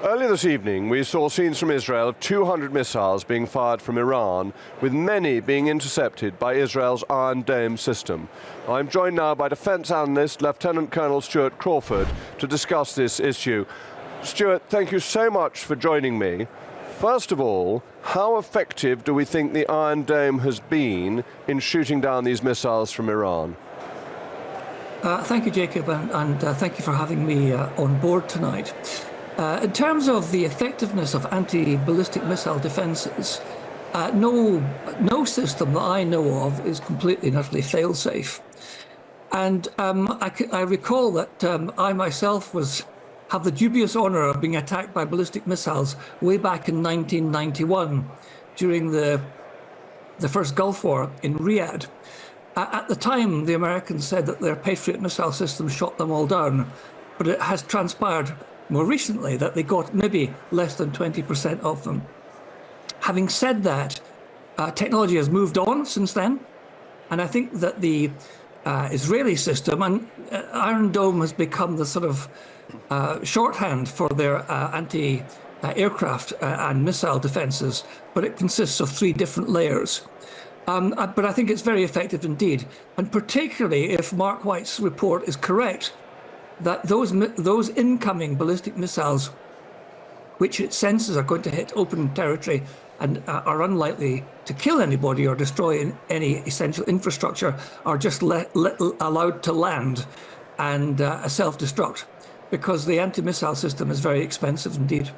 Earlier this evening, we saw scenes from Israel of 200 missiles being fired from Iran, with many being intercepted by Israel's Iron Dome system. I'm joined now by defence analyst Lieutenant Colonel Stuart Crawford to discuss this issue. Stuart, thank you so much for joining me. First of all, how effective do we think the Iron Dome has been in shooting down these missiles from Iran? Thank you, Jacob, and thank you for having me on board tonight. In terms of the effectiveness of anti-ballistic missile defences, no system that I know of is completely and utterly fail-safe. And I recall that I myself have the dubious honour of being attacked by ballistic missiles way back in 1991 during the first Gulf War in Riyadh. At the time, the Americans said that their Patriot missile system shot them all down, but it has transpired more recently that they got maybe less than 20% of them. Having said that, technology has moved on since then, and I think that the Israeli system and Iron Dome has become the sort of shorthand for their anti-aircraft and missile defences, but it consists of 3 different layers. But I think it's very effective indeed, and particularly if Mark White's report is correct, that those incoming ballistic missiles, which it senses are going to hit open territory and are unlikely to kill anybody or destroy any essential infrastructure, are just allowed to land and self-destruct, because the anti-missile system is very expensive indeed.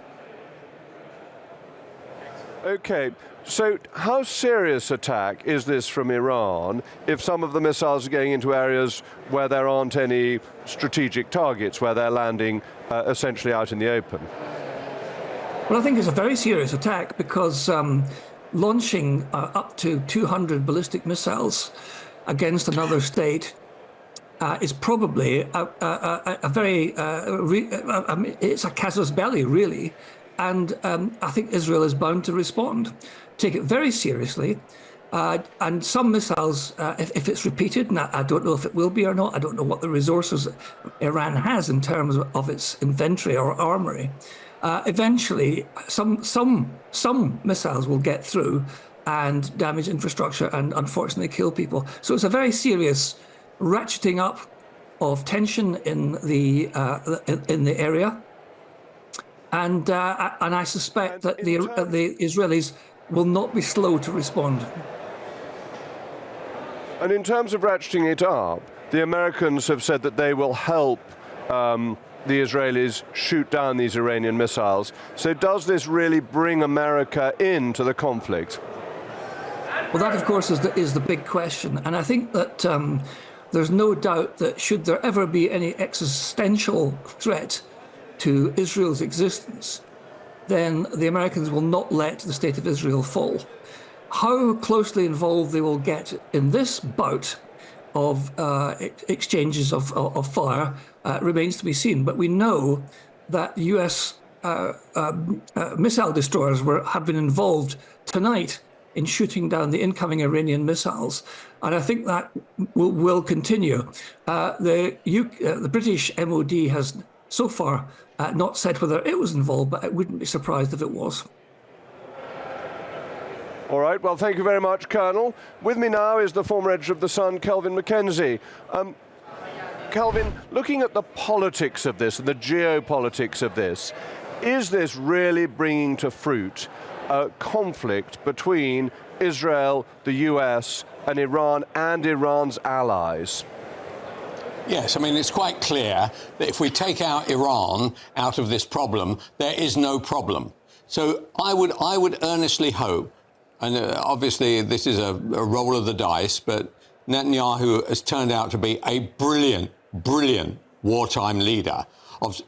Okay, so how serious attack is this from Iran if some of the missiles are going into areas where there aren't any strategic targets, where they're landing essentially out in the open? Well, I think it's a very serious attack because launching up to 200 ballistic missiles against another state is probably it's a casus belli, really. And I think Israel is bound to respond, take it very seriously. And some missiles, if it's repeated, and I don't know if it will be or not, I don't know what the resources Iran has in terms of its inventory or armory. Eventually, some missiles will get through and damage infrastructure and unfortunately kill people. So it's a very serious ratcheting up of tension in the area. And I suspect that the Israelis will not be slow to respond. And in terms of ratcheting it up, the Americans have said that they will help the Israelis shoot down these Iranian missiles. So does this really bring America into the conflict? Well, that, of course, is the big question. And I think that there's no doubt that should there ever be any existential threat to Israel's existence, then the Americans will not let the state of Israel fall. How closely involved they will get in this bout of exchanges of fire remains to be seen. But we know that US missile destroyers have been involved tonight in shooting down the incoming Iranian missiles. And I think that will continue. The British MOD has so far not said whether it was involved, but I wouldn't be surprised if it was. All right, well, thank you very much, Colonel. With me now is the former editor of The Sun, Kelvin MacKenzie. Kelvin, looking at the politics of this and the geopolitics of this, is this really bringing to fruit a conflict between Israel, the US, and Iran and Iran's allies? Yes, I mean, it's quite clear that if we take out Iran out of this problem, there is no problem. So I would earnestly hope, and obviously this is a roll of the dice, but Netanyahu has turned out to be a brilliant, brilliant wartime leader of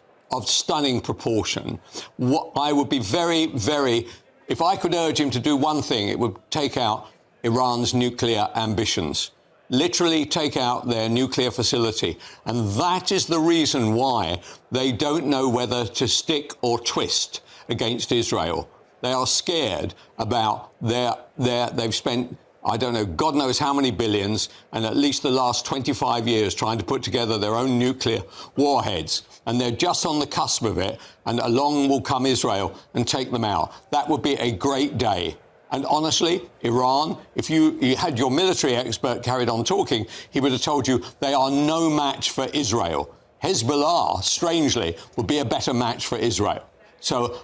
stunning proportion. I would be very, very, if I could urge him to do one thing, it would take out Iran's nuclear ambitions. Literally take out their nuclear facility. And that is the reason why they don't know whether to stick or twist against Israel. They are scared about they've spent I don't know, God knows how many billions, and at least the last 25 years trying to put together their own nuclear warheads. And they're just on the cusp of it, and along will come Israel and take them out. That would be a great day. And honestly, Iran, if you had your military expert carried on talking, he would have told you they are no match for Israel. Hezbollah, strangely, would be a better match for Israel. So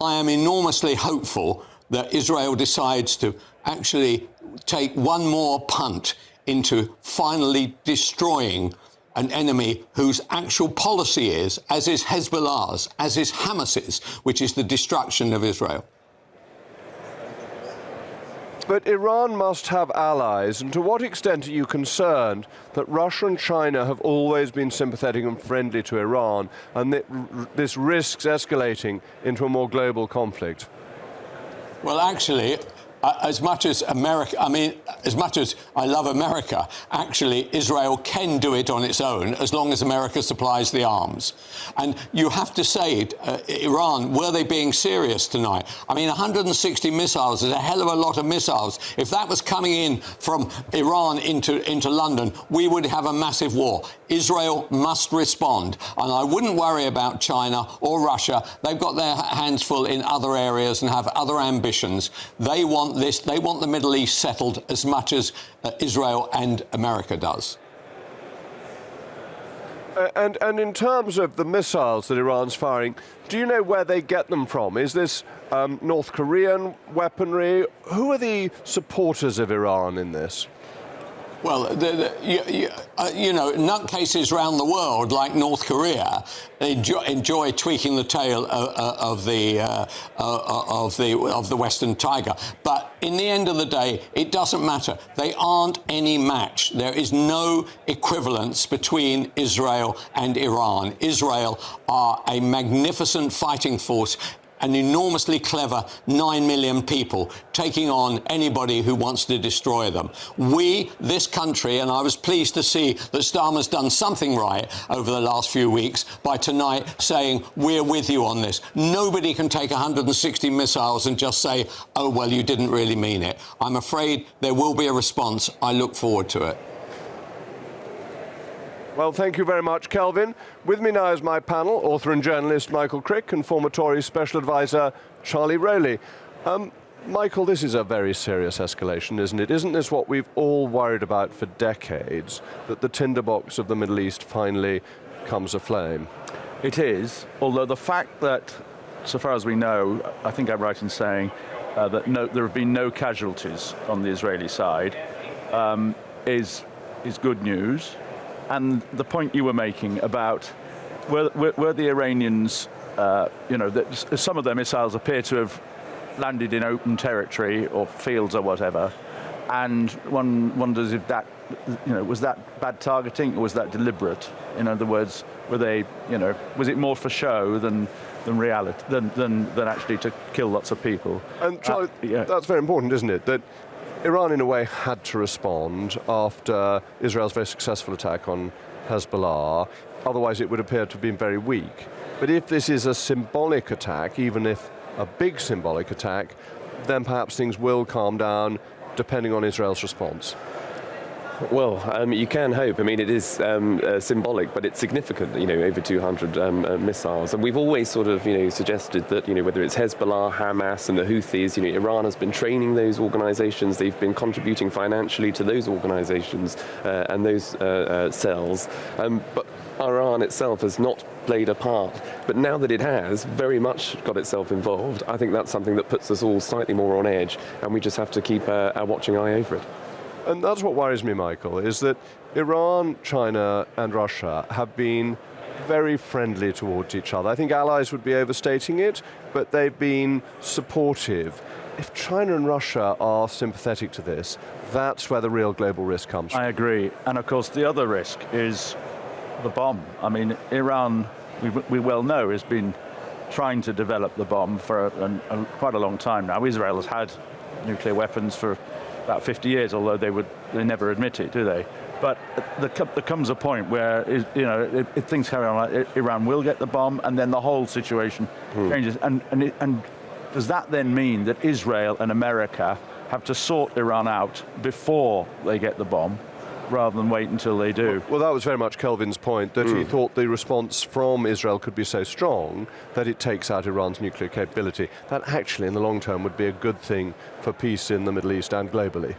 I am enormously hopeful that Israel decides to actually take one more punt into finally destroying an enemy whose actual policy is, as is Hezbollah's, as is Hamas's, which is the destruction of Israel. But Iran must have allies, and to what extent are you concerned that Russia and China have always been sympathetic and friendly to Iran, and that this risks escalating into a more global conflict? Well, actually, as much as as much as I love America, actually, Israel can do it on its own as long as America supplies the arms. And you have to say, Iran, were they being serious tonight? I mean, 160 missiles is a hell of a lot of missiles. If that was coming in from Iran into London, we would have a massive war. Israel must respond. And I wouldn't worry about China or Russia. They've got their hands full in other areas and have other ambitions. They want this. They want the Middle East settled as much as Israel and America does. And in terms of the missiles that Iran's firing, do you know where they get them from? Is this North Korean weaponry? Who are the supporters of Iran in this? Well, you know, nutcases around the world like North Korea enjoy tweaking the tail of the Western tiger. But in the end of the day, it doesn't matter. They aren't any match. There is no equivalence between Israel and Iran. Israel are a magnificent fighting force, an enormously clever 9 million people taking on anybody who wants to destroy them. We, this country, and I was pleased to see that Starmer's done something right over the last few weeks by tonight saying, we're with you on this. Nobody can take 160 missiles and just say, oh, well, you didn't really mean it. I'm afraid there will be a response. I look forward to it. Well, thank you very much, Kelvin. With me now is my panel, author and journalist Michael Crick and former Tory Special Advisor Charlie Roelly. Michael, this is a very serious escalation, isn't it? Isn't this what we've all worried about for decades, that the tinderbox of the Middle East finally comes aflame? It is, although the fact that, so far as we know, I think I'm right in saying that there have been no casualties on the Israeli side, is good news. And the point you were making about were the Iranians, that some of their missiles appear to have landed in open territory or fields or whatever, and one wonders if that, was that bad targeting or was that deliberate? In other words, were they, was it more for show than reality, than actually to kill lots of people? And Charlie, that's very important, isn't it? That Iran, in a way, had to respond after Israel's very successful attack on Hezbollah. Otherwise, it would appear to have been very weak. But if this is a symbolic attack, even if a big symbolic attack, then perhaps things will calm down, depending on Israel's response. Well, you can hope. I mean, it is symbolic, but it's significant, over 200 missiles. And we've always sort of, suggested that, whether it's Hezbollah, Hamas and the Houthis, Iran has been training those organizations. They've been contributing financially to those organizations and those cells. But Iran itself has not played a part. But now that it has very much got itself involved, I think that's something that puts us all slightly more on edge. And we just have to keep a watching eye over it. And that's what worries me, Michael, is that Iran, China and Russia have been very friendly towards each other. I think allies would be overstating it, but they've been supportive. If China and Russia are sympathetic to this, that's where the real global risk comes from. I agree. And of course, the other risk is the bomb. I mean, Iran, we well know, has been trying to develop the bomb for quite a long time now. Israel has had nuclear weapons for about 50 years, although they never admit it, do they? But there comes a point where, if things carry on like Iran will get the bomb, and then the whole situation changes. And does that then mean that Israel and America have to sort Iran out before they get the bomb, rather than wait until they do. Well, that was very much Kelvin's point, that he thought the response from Israel could be so strong that it takes out Iran's nuclear capability. That actually, in the long term, would be a good thing for peace in the Middle East and globally.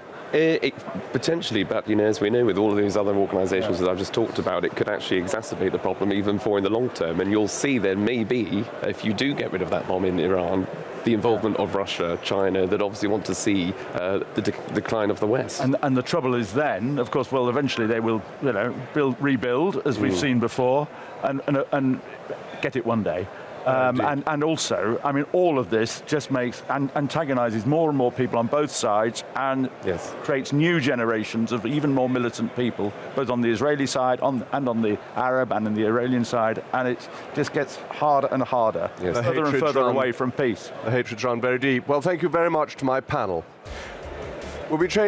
Potentially, but as we know, with all of these other organisations that I've just talked about, it could actually exacerbate the problem even more in the long term. And you'll see there may be, if you do get rid of that bomb in Iran, the involvement of Russia, China, that obviously want to see the decline of the West. And the trouble is then, of course, well, eventually they will, rebuild, as we've seen before, and get it one day. And also, I mean, all of this just makes antagonises more and more people on both sides, and creates new generations of even more militant people, both on the Israeli side and on the Arab and on the Iranian side, and it just gets harder and harder, further and further away from peace. The hatred's run very deep. Well, thank you very much to my panel. We'll be changing